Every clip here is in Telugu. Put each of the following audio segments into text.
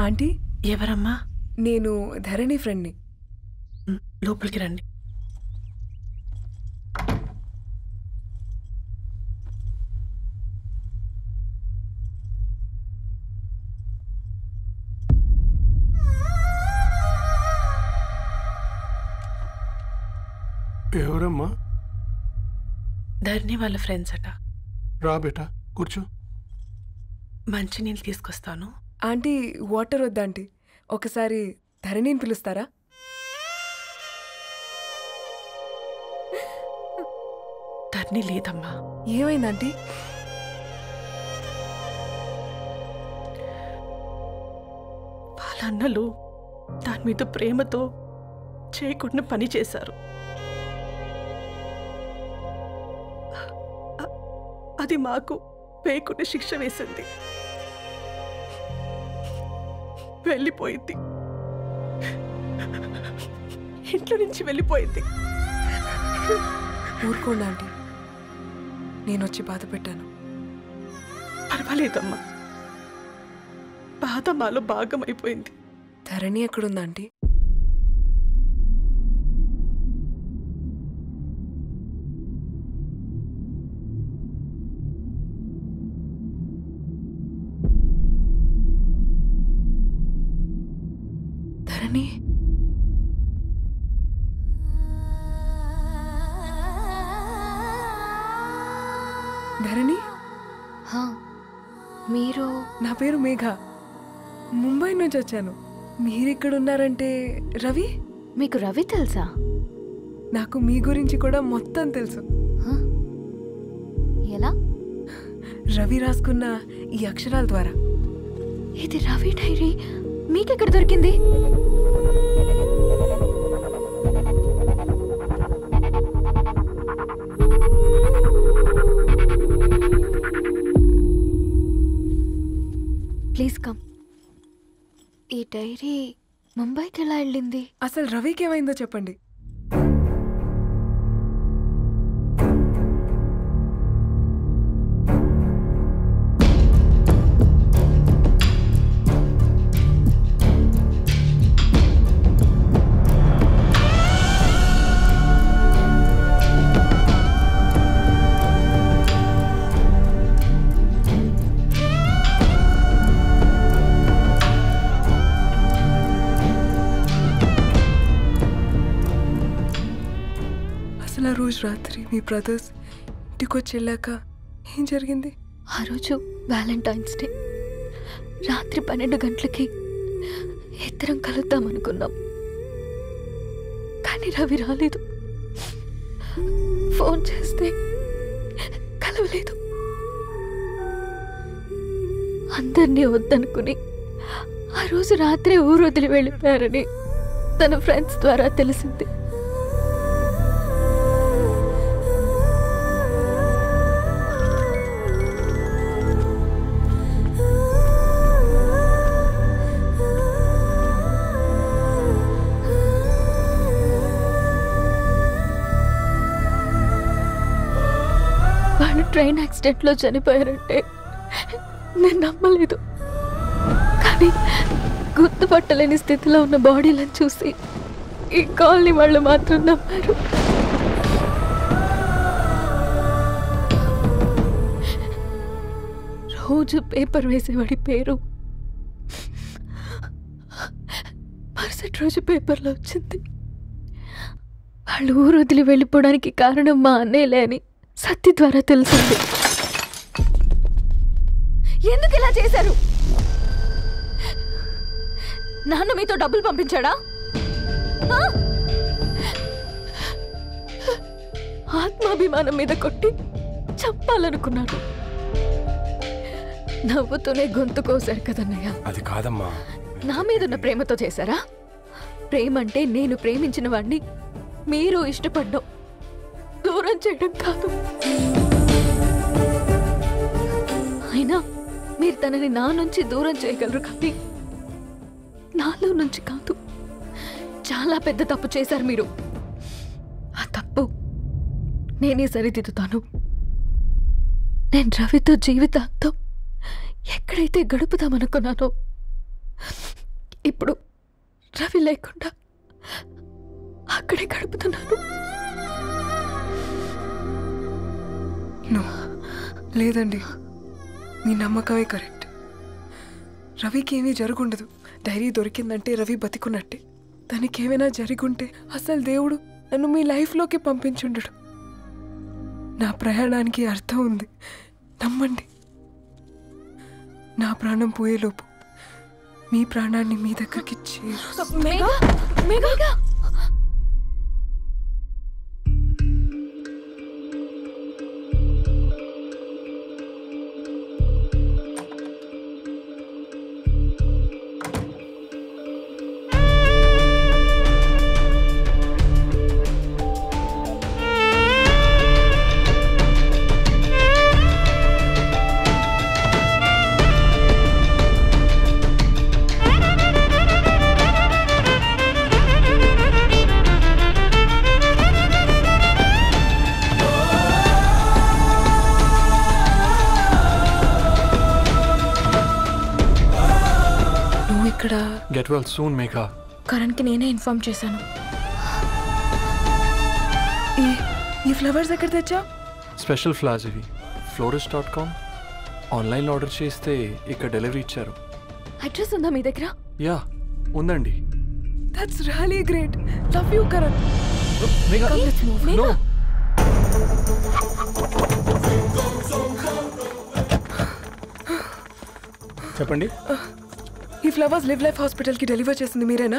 ఆంటీ ఎవరమ్మా? నేను ధరణి ఫ్రెండ్ని. లోపలికి రండి. ఎవరమ్మా? ధరణి వాళ్ళ ఫ్రెండ్స్ అట. రా బేటా, కూర్చో. మంచినీళ్ళు తీసుకొస్తాను. ఆంటీ వాటర్ వద్దా ఆంటీ, ఒకసారి ధరణిని పిలుస్తారా? ధరణి లేదమ్మా. ఏమైంది ఆంటీ? వాళ్ళ అన్నలు దాని మీద ప్రేమతో చేయకుండా పని చేశారు. అది మాకు వేయకుండా శిక్ష వేసింది. వెళ్ళిపోయింది, ఇంట్లో నుంచి వెళ్ళిపోయింది. ఊరుకోండి ఆంటీ, నేను వచ్చి బాధ పెట్టాను. పర్వాలేదమ్మా, బాధ మాలో భాగం అయిపోయింది. ధరణి ఎక్కడుందా ఆంటీ? ధరణి, ధరణి మీరు? నా పేరు మేఘ, ముంబై నుంచి వచ్చాను. మీరిక్కడున్నారంటే రవి? మీకు రవి తెలుసా? నాకు మీ గురించి కూడా మొత్తం తెలుసు. ఎలా? రవి రాసుకున్న ఈ అక్షరాల ద్వారా. ఇది రవి డైరీ మీకెక్కడ దొరికింది? Please come. ఈ డైరీ ముంబైకి ఎలా వెళ్ళింది? అసలు రవికి ఏమైందో చెప్పండి. అసలు ఆ రోజు రాత్రి మీ బ్రదర్స్ ఇంటికి వచ్చి వెళ్ళాక ఏం జరిగింది? ఆ రోజు వ్యాలంటైన్స్ డే రాత్రి 12 గంటలకి ఇద్దరం కలుద్దాం అనుకున్నాం. కానీ రవి రాలేదు. ఫోన్ చేస్తే కలవలేదు. అందరినీ వద్దనుకుని ఆ రోజు రాత్రి ఊరు వదిలి వెళ్ళిపోయారని తన ఫ్రెండ్స్ ద్వారా తెలిసింది. వాళ్ళు ట్రైన్ యాక్సిడెంట్లో చనిపోయారంటే నేను నమ్మలేదు. కానీ గుర్తుపట్టలేని స్థితిలో ఉన్న బాడీలను చూసి ఈ కాలనీ వాళ్ళు మాత్రం నమ్మారు. రోజు పేపర్ వేసేవాడి పేరు మరుసటి రోజు పేపర్లో వచ్చింది. వాళ్ళు ఊరు వదిలి వెళ్ళిపోవడానికి కారణం మా అన్నయ్యలే అని సత్య ద్వారా తెలిసింది. ఎందుకు ఇలా చేశారు? నాన్న మీతో డబ్బులు పంపించాడా? ఆత్మాభిమానం మీద కొట్టి చంపాలనుకున్నాను. నవ్వుతూనే గొంతు కోసారు కదన్నయ్య. అది కాదమ్మా. నా మీదున్న ప్రేమతో చేశారా? ప్రేమంటే నేను ప్రేమించిన వాడిని మీరు ఇష్టపడ్డం, దూరం చేయడం కాదు. అయినా మీరు తనని నా నుంచి దూరం చేయగలరు, కానీ నాలో నుంచి కాదు. చాలా పెద్ద తప్పు చేశారు మీరు. ఆ తప్పు నేనే సరిదిద్దుతాను. నేను రవితో జీవితాంతం ఎక్కడైతే గడుపుదామనుకున్నానో ఇప్పుడు రవి లేకుండా అక్కడే గడుపుతున్నాను. లేదండి, మీ నమ్మకమే కరెక్ట్. రవికి ఏమీ జరుగుండదు. డైరీ దొరికిందంటే రవి బతికున్నట్టే. దానికి ఏమైనా జరిగుంటే అసలు దేవుడు నన్ను మీ లైఫ్లోకి పంపించుండడు. నా ప్రయాణానికి అర్థం ఉంది, నమ్మండి. నా ప్రాణం పోయేలోపు మీ ప్రాణాన్ని మీ దగ్గరికి ఇక్కడ గెట్ వెల్ సూన్ మేఘా. కరణ్కి నేనే ఇన్ఫార్మ్ చేశాను. ఈ ఫ్లవర్స్ ఎక్కడ తెచ్చా? స్పెషల్ ఫ్లవర్స్ ఇవి. florist.com ఆన్లైన్లో ఆర్డర్ చేస్తే ఇక్కడ డెలివరీ ఇచ్చారు. అడ్రస్ ఉందా మీ దగ్గర? యా ఉందండి. That's really great. Love you Karan. Megha no. చెప్పండి. ఈ ఫ్లవర్స్ లివ్ లైఫ్ హాస్పిటల్కి డెలివర్ చేసింది మీరేనా?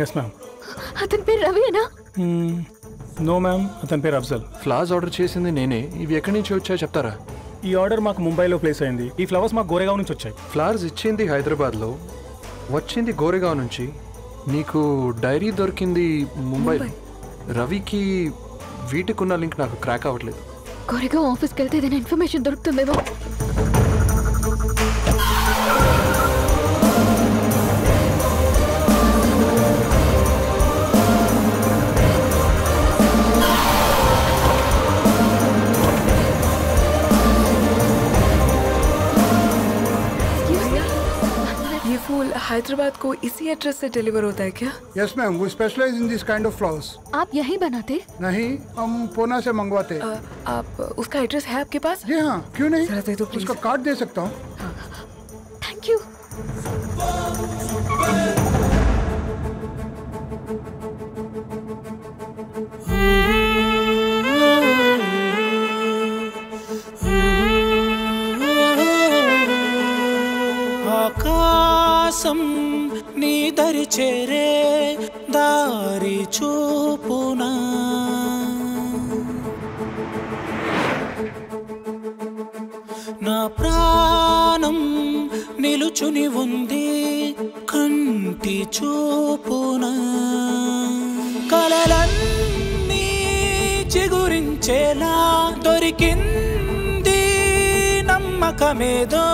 Yes ma'am. అతని పేరు రవినా? నో మ్యామ్, అతని పేరు అఫ్జల్. ఫ్లవర్స్ ఆర్డర్ చేసింది నేనే. ఇవి ఎక్కడి నుంచి వచ్చాయో చెప్తారా? ఈ ఆర్డర్ మాకు ముంబైలో ప్లేస్ అయింది. ఈ ఫ్లవర్స్ మాకు గోరేగావ్ నుంచి వచ్చాయి. ఫ్లవర్స్ ఇచ్చింది హైదరాబాద్లో, వచ్చింది గోరేగావ్ నుంచి. నీకు డైరీ దొరికింది ముంబై. రవికి వీటికున్న లింక్ నాకు క్రాక్ అవ్వట్లేదు. గోరేగావ్ ఆఫీస్కి వెళ్తే ఏదైనా ఇన్ఫర్మేషన్ దొరుకుతుందేమో. हैदराबाद को इसी एड्रेस से डिलीवर होता है क्या? यस मैम, वो specialize in this kind of flowers. आप यहीं बनाते? नहीं, हम पूना से मंगवाते. आप उसका एड्रेस है आपके पास? जी हाँ, क्यों नहीं. जरा दे दो प्लीज. उसका कार्ड दे सकता हूँ. Thank you. ఆకాశం నీ దరి చేరే దారి చూపునా, నా ప్రాణం నిలుచుని ఉంది కంటి చూపునా, కలలన్నీ చిగురించేలా దొరికింది నమ్మకమేదో,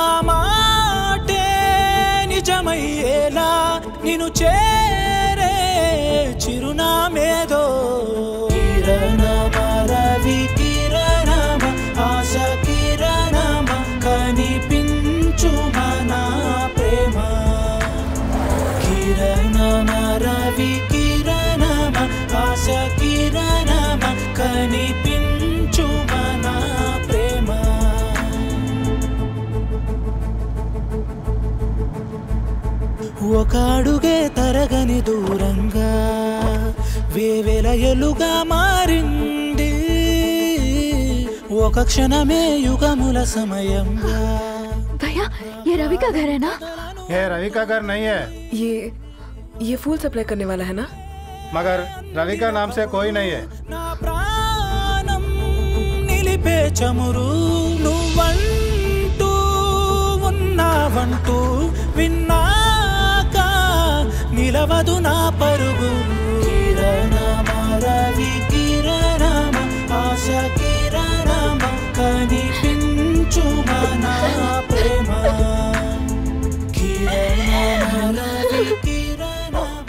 ఆ మాటే నిజమయ్యేలా నిన్ను చేరే చిరునామేదో. కిరణమ రవి కిరణమ ఆశ కిరణమ కనిపించు మన ప్రేమ. కిరణమ రవి కిరణమ ఆశ కిరణమ కనిపించు మన ప్రేమ. ఒక అడుగే తరగని దూరంగా వేవేల ఎలుగా మారింది, ఒక క్షణమే యుగముల సమయంగా. भैया ये रवि का घर है ना? ये रवि का घर नहीं है, ये फूल सप्लाई करने वाला है ना? मगर रवि का नाम से कोई नहीं है. నా ప్రాణం నిలిపే చమురు నువ్వంటూ ఉన్నావంటూ విన్నాక నిలవదు నా పరుగు. కిరణమ రవి కిరణమ ఆశ కిరణమ కనిపించు మన ప్రేమ. కిరణమ రవి కిరణమ.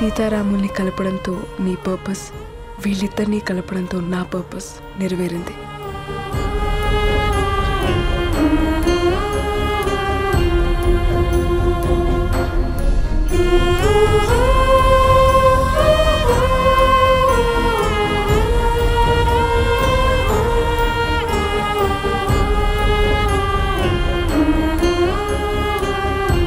సీతారాముల్ని కలపడంతో నీ పర్పస్, వీళ్ళిద్దరినీ కలపడంతో నా పర్పస్ నెరవేరింది.